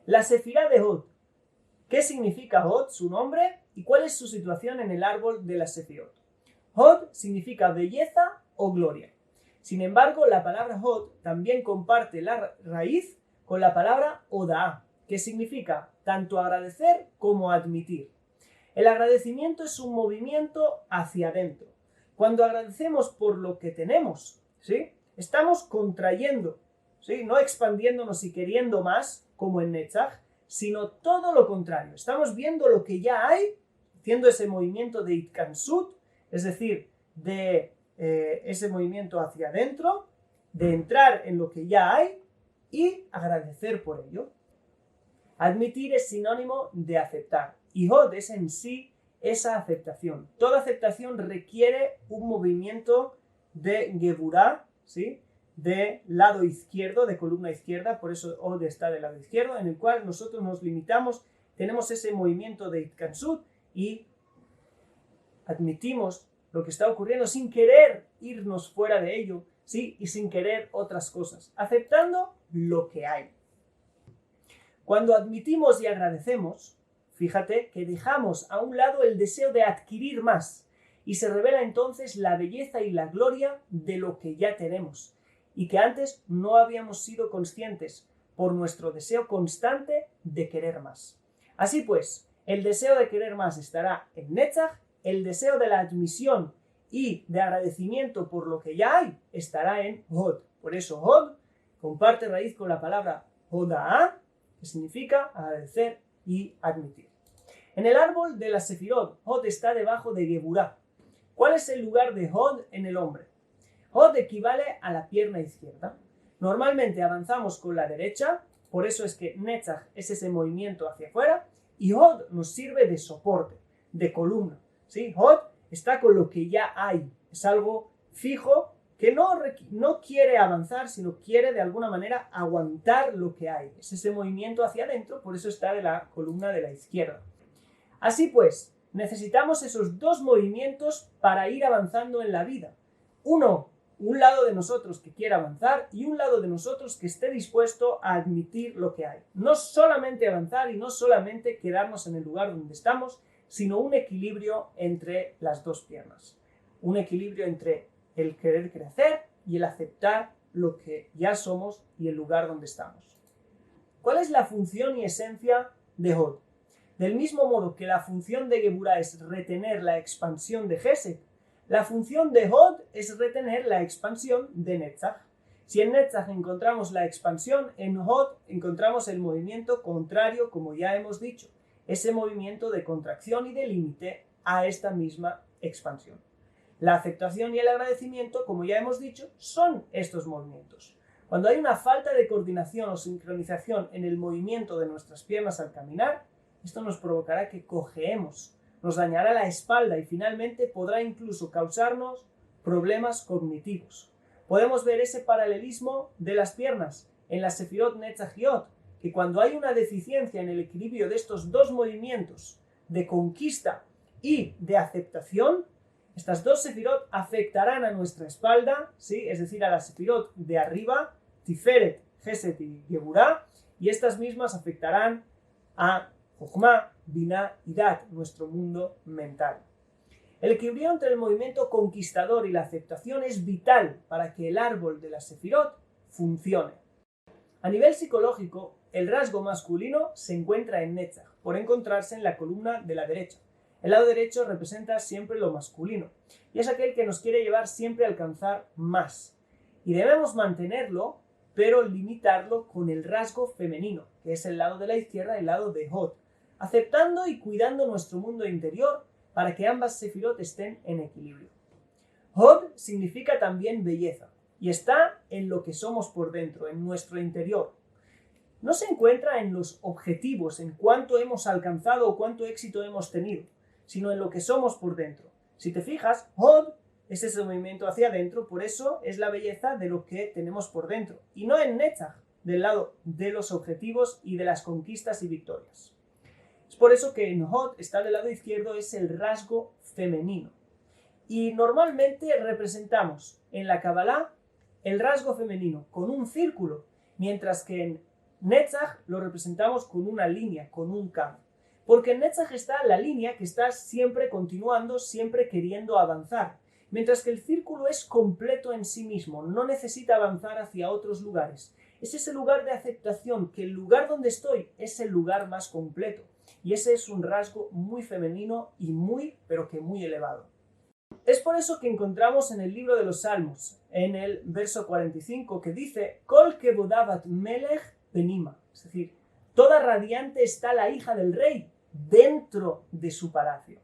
La sefirá de Hod. ¿Qué significa Hod, su nombre, y cuál es su situación en el árbol de las sefirot? Hod significa belleza o gloria. Sin embargo, la palabra Hod también comparte la raíz con la palabra Odaá, que significa tanto agradecer como admitir. El agradecimiento es un movimiento hacia adentro. Cuando agradecemos por lo que tenemos, ¿sí?, estamos contrayendo, ¿sí?, no expandiéndonos y queriendo más, como en Netzach, sino todo lo contrario. Estamos viendo lo que ya hay, haciendo ese movimiento de Itkansut, es decir, de ese movimiento hacia adentro, de entrar en lo que ya hay y agradecer por ello. Admitir es sinónimo de aceptar, y Hod es en sí esa aceptación. Toda aceptación requiere un movimiento de Geburá, ¿sí?, de lado izquierdo, de columna izquierda, por eso Hod está del lado izquierdo, en el cual nosotros nos limitamos, tenemos ese movimiento de Itkansut y admitimos lo que está ocurriendo sin querer irnos fuera de ello, ¿sí?, y sin querer otras cosas, aceptando lo que hay. Cuando admitimos y agradecemos, fíjate que dejamos a un lado el deseo de adquirir más y se revela entonces la belleza y la gloria de lo que ya tenemos y que antes no habíamos sido conscientes por nuestro deseo constante de querer más. Así pues, el deseo de querer más estará en Netzach, el deseo de la admisión y de agradecimiento por lo que ya hay estará en Hod. Por eso Hod comparte raíz con la palabra Hodaá, que significa agradecer y admitir. En el árbol de la Sefirot, Hod está debajo de Geburá. ¿Cuál es el lugar de Hod en el hombre? Hod equivale a la pierna izquierda. Normalmente avanzamos con la derecha, por eso es que Netzach es ese movimiento hacia afuera, y Hod nos sirve de soporte, de columna, ¿sí? Hod está con lo que ya hay, es algo fijo que no quiere avanzar, sino quiere de alguna manera aguantar lo que hay. Es ese movimiento hacia adentro, por eso está de la columna de la izquierda. Así pues, necesitamos esos dos movimientos para ir avanzando en la vida. Un lado de nosotros que quiera avanzar y un lado de nosotros que esté dispuesto a admitir lo que hay. No solamente avanzar y no solamente quedarnos en el lugar donde estamos, sino un equilibrio entre las dos piernas. Un equilibrio entre el querer crecer y el aceptar lo que ya somos y el lugar donde estamos. ¿Cuál es la función y esencia de Hod? Del mismo modo que la función de Geburá es retener la expansión de Gesed, la función de Hod es retener la expansión de Netzach. Si en Netzach encontramos la expansión, en Hod encontramos el movimiento contrario, como ya hemos dicho, ese movimiento de contracción y de límite a esta misma expansión. La aceptación y el agradecimiento, como ya hemos dicho, son estos movimientos. Cuando hay una falta de coordinación o sincronización en el movimiento de nuestras piernas al caminar, esto nos provocará que cojeemos, nos dañará la espalda y finalmente podrá incluso causarnos problemas cognitivos. Podemos ver ese paralelismo de las piernas en la Sefirot Netzach y Hod, que cuando hay una deficiencia en el equilibrio de estos dos movimientos de conquista y de aceptación, estas dos Sefirot afectarán a nuestra espalda, ¿sí?, es decir, a la Sefirot de arriba, Tiferet, Gesed y Geburá, y estas mismas afectarán a Jochma, Binah y Dat, nuestro mundo mental. El equilibrio entre el movimiento conquistador y la aceptación es vital para que el árbol de la Sefirot funcione. A nivel psicológico, el rasgo masculino se encuentra en Netzach, por encontrarse en la columna de la derecha. El lado derecho representa siempre lo masculino, y es aquel que nos quiere llevar siempre a alcanzar más. Y debemos mantenerlo, pero limitarlo con el rasgo femenino, que es el lado de la izquierda, el lado de Hod, aceptando y cuidando nuestro mundo interior para que ambas Sefirot estén en equilibrio. Hod significa también belleza, y está en lo que somos por dentro, en nuestro interior. No se encuentra en los objetivos, en cuánto hemos alcanzado o cuánto éxito hemos tenido, sino en lo que somos por dentro. Si te fijas, Hod es ese movimiento hacia adentro, por eso es la belleza de lo que tenemos por dentro, y no en Netzach, del lado de los objetivos y de las conquistas y victorias. Es por eso que en Hod está del lado izquierdo, es el rasgo femenino. Y normalmente representamos en la Kabbalah el rasgo femenino con un círculo, mientras que en Netzach lo representamos con una línea, con un cambio. Porque en Netzach está la línea que está siempre continuando, siempre queriendo avanzar. Mientras que el círculo es completo en sí mismo, no necesita avanzar hacia otros lugares. Es ese lugar de aceptación, que el lugar donde estoy es el lugar más completo. Y ese es un rasgo muy femenino y pero que muy elevado. Es por eso que encontramos en el libro de los Salmos, en el verso 45, que dice Kol kevodavat melech penima, es decir, toda radiante está la hija del rey dentro de su palacio.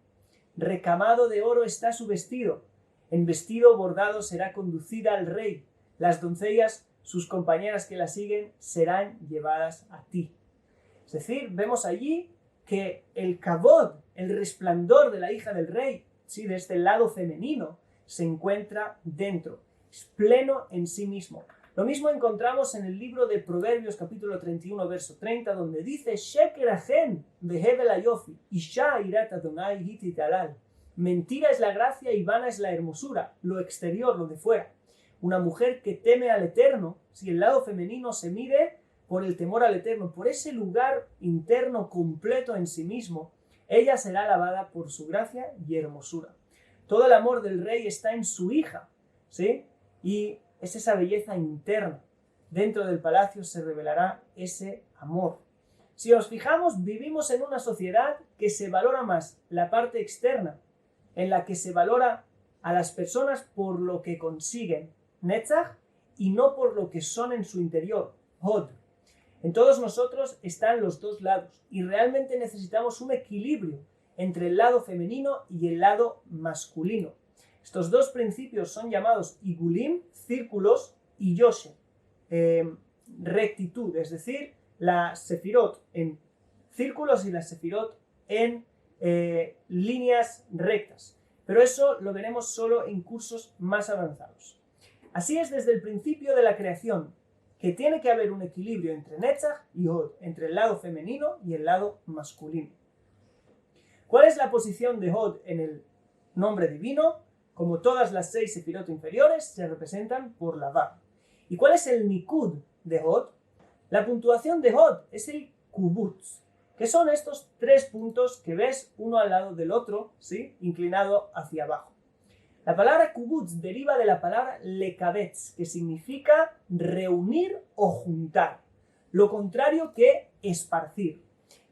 Recamado de oro está su vestido, en vestido bordado será conducida al rey. Las doncellas, sus compañeras que la siguen, serán llevadas a ti. Es decir, vemos allí que el kavod, el resplandor de la hija del rey, ¿sí?, de este lado femenino, se encuentra dentro, es pleno en sí mismo. Lo mismo encontramos en el libro de Proverbios capítulo 31 verso 30, donde dice Sheker achen vehevel hayofi, isha irat Adonai hiti talal. Mentira es la gracia y vana es la hermosura, lo exterior, lo de fuera. Una mujer que teme al Eterno, si el lado femenino se mide por el temor al Eterno, por ese lugar interno completo en sí mismo, ella será alabada por su gracia y hermosura. Todo el amor del rey está en su hija, ¿sí? Y es esa belleza interna. Dentro del palacio se revelará ese amor. Si os fijamos, vivimos en una sociedad que se valora más la parte externa, en la que se valora a las personas por lo que consiguen, Netzach, y no por lo que son en su interior, Hod. En todos nosotros están los dos lados y realmente necesitamos un equilibrio entre el lado femenino y el lado masculino. Estos dos principios son llamados Igulim, círculos, y Yosher, rectitud, es decir, la Sefirot en círculos y la Sefirot en líneas rectas. Pero eso lo veremos solo en cursos más avanzados. Así es desde el principio de la creación, que tiene que haber un equilibrio entre Netzach y Hod, entre el lado femenino y el lado masculino. ¿Cuál es la posición de Hod en el nombre divino? Como todas las 6 sefirot inferiores, se representan por la Vav. ¿Y cuál es el Nikud de Hod? La puntuación de Hod es el Kubutz, que son estos 3 puntos que ves uno al lado del otro, ¿sí?, inclinado hacia abajo. La palabra Kubutz deriva de la palabra lekabetz, que significa reunir o juntar, lo contrario que esparcir.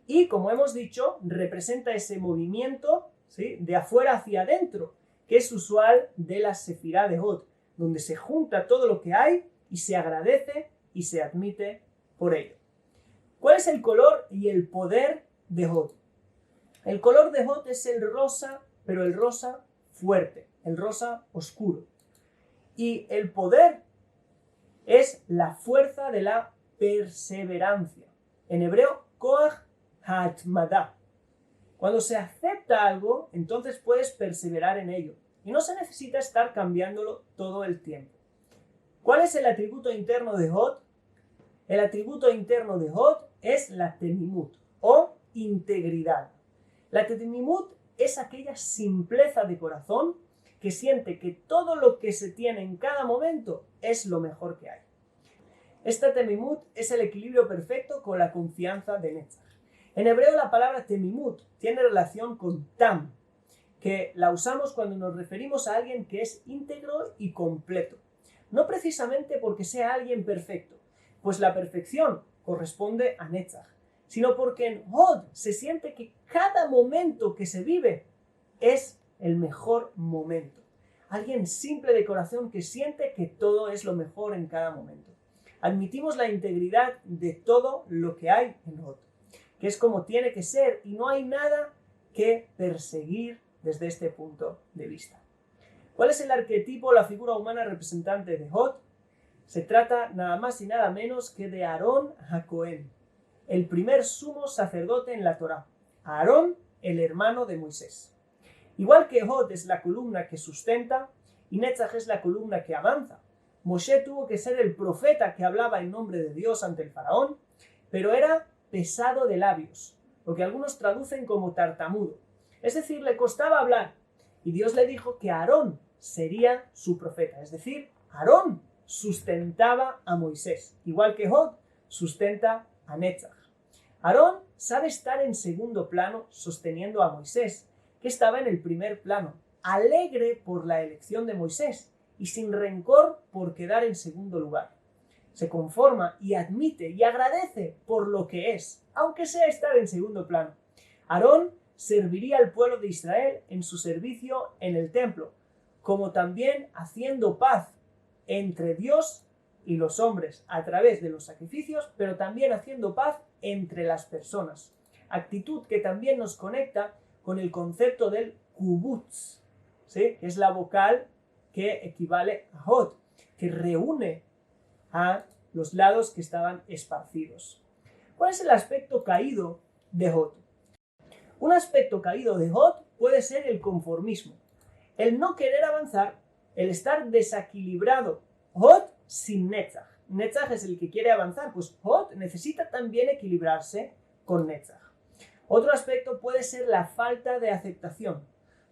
Y, como hemos dicho, representa ese movimiento, ¿sí?, de afuera hacia adentro, que es usual de la sefirá de Hod, donde se junta todo lo que hay y se agradece y se admite por ello. ¿Cuál es el color y el poder de Hod? El color de Hod es el rosa, pero el rosa fuerte, el rosa oscuro. Y el poder es la fuerza de la perseverancia. En hebreo, koach ha'atmadah. Cuando se acepta algo, entonces puedes perseverar en ello. Y no se necesita estar cambiándolo todo el tiempo. ¿Cuál es el atributo interno de Hod? El atributo interno de Hod es la temimut, o integridad. La temimut es aquella simpleza de corazón que siente que todo lo que se tiene en cada momento es lo mejor que hay. Esta temimut es el equilibrio perfecto con la confianza de Netzach. En hebreo la palabra temimut tiene relación con tam, que la usamos cuando nos referimos a alguien que es íntegro y completo. No precisamente porque sea alguien perfecto, pues la perfección corresponde a Netzach, sino porque en Hod se siente que cada momento que se vive es el mejor momento. Alguien simple de corazón que siente que todo es lo mejor en cada momento. Admitimos la integridad de todo lo que hay en Hod, que es como tiene que ser y no hay nada que perseguir desde este punto de vista. ¿Cuál es el arquetipo o la figura humana representante de Hod? Se trata nada más y nada menos que de Aarón HaKohen, el primer sumo sacerdote en la Torá. Aarón, el hermano de Moisés. Igual que Hod es la columna que sustenta y Netzach es la columna que avanza, Moshe tuvo que ser el profeta que hablaba en nombre de Dios ante el faraón, pero era pesado de labios, lo que algunos traducen como tartamudo. Es decir, le costaba hablar. Y Dios le dijo que Aarón sería su profeta. Es decir, Aarón sustentaba a Moisés, igual que Hod sustenta a Netzach. Aarón sabe estar en segundo plano sosteniendo a Moisés, que estaba en el primer plano, alegre por la elección de Moisés y sin rencor por quedar en segundo lugar. Se conforma y admite y agradece por lo que es, aunque sea estar en segundo plano. Aarón serviría al pueblo de Israel en su servicio en el templo, como también haciendo paz entre Dios y los hombres a través de los sacrificios, pero también haciendo paz entre las personas. Actitud que también nos conecta con el concepto del kubutz, ¿sí? Que es la vocal que equivale a hod, que reúne a los lados que estaban esparcidos. ¿Cuál es el aspecto caído de hod? Un aspecto caído de hod puede ser el conformismo, el no querer avanzar, el estar desequilibrado. Hod sin Netzach. Netzach es el que quiere avanzar, pues hod necesita también equilibrarse con Netzach. Otro aspecto puede ser la falta de aceptación.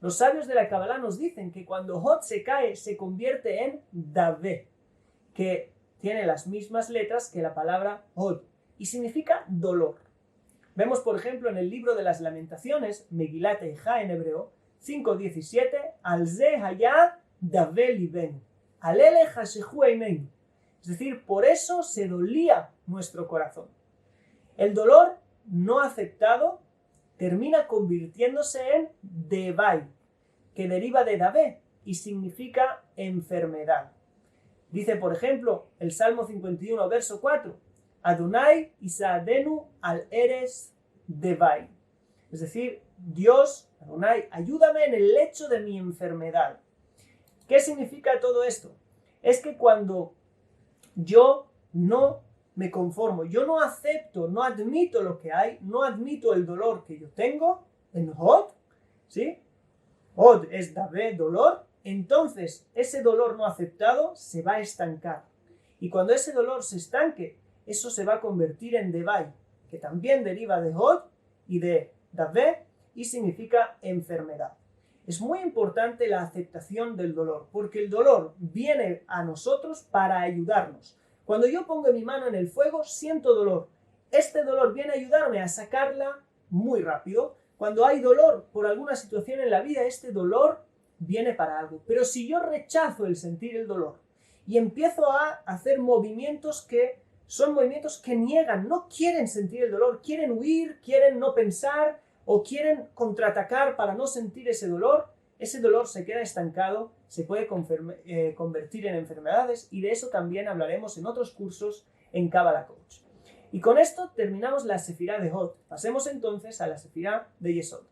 Los sabios de la Kabbalah nos dicen que cuando hod se cae, se convierte en Davé, que tiene las mismas letras que la palabra hod y significa dolor. Vemos, por ejemplo, en el libro de las Lamentaciones, Megilat Eija en hebreo, 5.17, Al ze haya Davé liben, alele hashehu eineinu. Es decir, por eso se dolía nuestro corazón. El dolor no aceptado termina convirtiéndose en Devai, que deriva de Davé y significa enfermedad. Dice, por ejemplo, el Salmo 51, verso 4, Adonai isaadenu al eres Devai. Es decir, Dios, Adonai, ayúdame en el lecho de mi enfermedad. ¿Qué significa todo esto? Es que cuando yo no me conformo, yo no acepto, no admito lo que hay, no admito el dolor que yo tengo en hod, ¿sí? Hod es Davé, dolor, entonces ese dolor no aceptado se va a estancar. Y cuando ese dolor se estanque, eso se va a convertir en Devai, que también deriva de hod y de Davé y significa enfermedad. Es muy importante la aceptación del dolor, porque el dolor viene a nosotros para ayudarnos. Cuando yo pongo mi mano en el fuego, siento dolor. Este dolor viene a ayudarme a sacarla muy rápido. Cuando hay dolor por alguna situación en la vida, este dolor viene para algo. Pero si yo rechazo el sentir el dolor y empiezo a hacer movimientos que son movimientos que niegan, no quieren sentir el dolor, quieren huir, quieren no pensar o quieren contraatacar para no sentir ese dolor se queda estancado, se puede convertir en enfermedades y de eso también hablaremos en otros cursos en Kabbalah Coach. Y con esto terminamos la sefirá de Hod. Pasemos entonces a la sefirá de Yesod.